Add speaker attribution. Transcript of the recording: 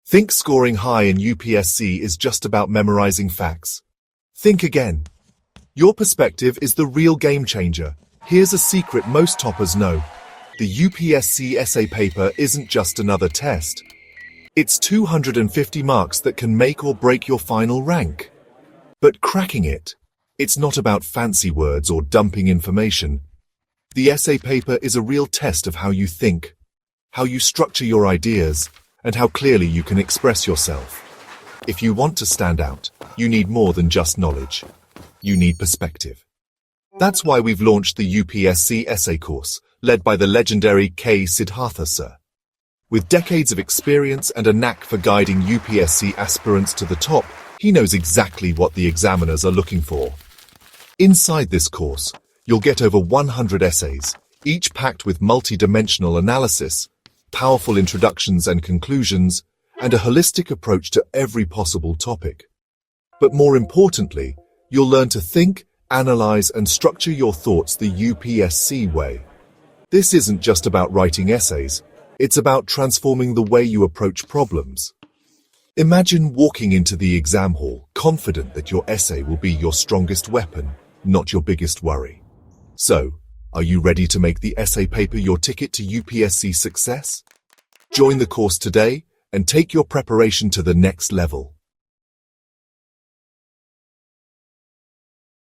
Speaker 1: Think scoring high in UPSC is just about memorizing facts. Think again. Your perspective is the real game changer. Here's a secret most toppers know. The UPSC essay paper isn't just another test. It's 250 marks that can make or break your final rank. But cracking it, it's not about fancy words or dumping information. The essay paper is a real test of how you think, how you structure your ideas, and how clearly you can express yourself. If you want to stand out, you need more than just knowledge. You need perspective. That's why we've launched the UPSC essay course, led by the legendary Siddhartha Sir. With decades of experience and a knack for guiding UPSC aspirants to the top, he knows exactly what the examiners are looking for. Inside this course, you'll get over 100 essays, each packed with multi-dimensional analysis, powerful introductions and conclusions, and a holistic approach to every possible topic. But more importantly, you'll learn to think, analyze, and structure your thoughts the UPSC way. This isn't just about writing essays, it's about transforming the way you approach problems. Imagine walking into the exam hall, confident that your essay will be your strongest weapon, not your biggest worry. So, are you ready to make the essay paper your ticket to UPSC success? Join the course today and take your preparation to the next level.